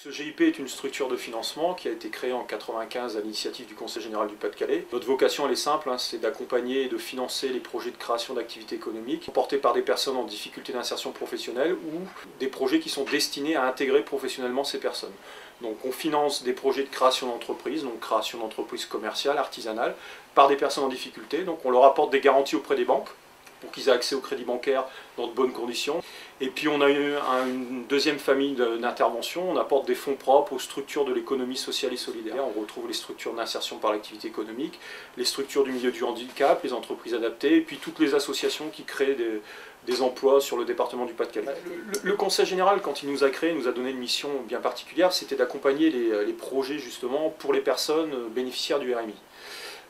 Ce GIP est une structure de financement qui a été créée en 1995 à l'initiative du Conseil général du Pas-de-Calais. Notre vocation elle est simple, c'est d'accompagner et de financer les projets de création d'activités économiques portés par des personnes en difficulté d'insertion professionnelle ou des projets qui sont destinés à intégrer professionnellement ces personnes. Donc on finance des projets de création d'entreprises, donc création d'entreprises commerciales, artisanales, par des personnes en difficulté. Donc on leur apporte des garanties auprès des banques pour qu'ils aient accès au crédit bancaire dans de bonnes conditions. Et puis on a eu une deuxième famille d'intervention, on apporte des fonds propres aux structures de l'économie sociale et solidaire. On retrouve les structures d'insertion par l'activité économique, les structures du milieu du handicap, les entreprises adaptées, et puis toutes les associations qui créent des emplois sur le département du Pas-de-Calais. Le Conseil général, quand il nous a créé, nous a donné une mission bien particulière, c'était d'accompagner les projets justement pour les personnes bénéficiaires du RMI.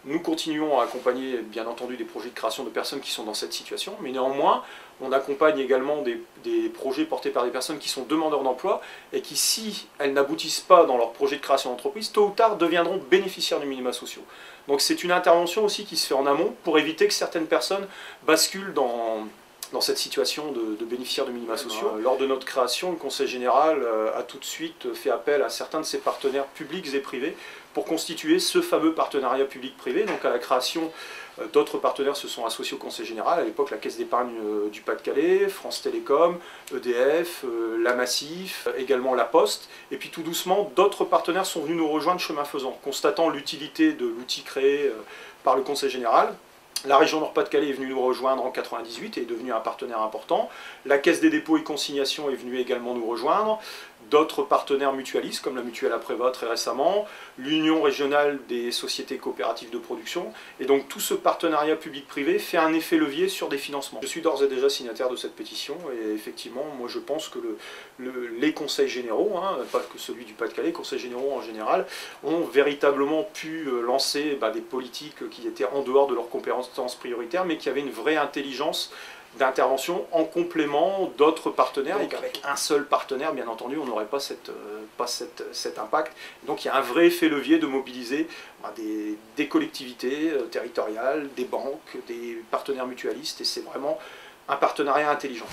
Nous continuons à accompagner bien entendu des projets de création de personnes qui sont dans cette situation, mais néanmoins on accompagne également des projets portés par des personnes qui sont demandeurs d'emploi et qui, si elles n'aboutissent pas dans leur projet de création d'entreprise, tôt ou tard deviendront bénéficiaires du minima sociaux. Donc c'est une intervention aussi qui se fait en amont pour éviter que certaines personnes basculent dans cette situation de bénéficiaires de minima sociaux. Lors de notre création, le Conseil général a tout de suite fait appel à certains de ses partenaires publics et privés pour constituer ce fameux partenariat public-privé. Donc à la création, d'autres partenaires se sont associés au Conseil général, à l'époque la Caisse d'épargne du Pas-de-Calais, France Télécom, EDF, la Massif, également la Poste, et puis tout doucement d'autres partenaires sont venus nous rejoindre chemin faisant, constatant l'utilité de l'outil créé par le Conseil général. La région Nord-Pas-de-Calais est venue nous rejoindre en 1998 et est devenue un partenaire important. La Caisse des dépôts et consignations est venue également nous rejoindre. D'autres partenaires mutualistes, comme la Mutuelle Apréva très récemment, l'Union régionale des sociétés coopératives de production. Et donc tout ce partenariat public-privé fait un effet levier sur des financements. Je suis d'ores et déjà signataire de cette pétition et effectivement, moi je pense que les conseils généraux, pas que celui du Pas-de-Calais, les conseils généraux en général, ont véritablement pu lancer des politiques qui étaient en dehors de leurs compétences prioritaires, mais qui avaient une vraie intelligence d'intervention en complément d'autres partenaires. Donc, et qu'avec un seul partenaire, bien entendu, on n'aurait pas cet impact. Donc il y a un vrai effet levier de mobiliser des collectivités territoriales, des banques, des partenaires mutualistes, et c'est vraiment un partenariat intelligent.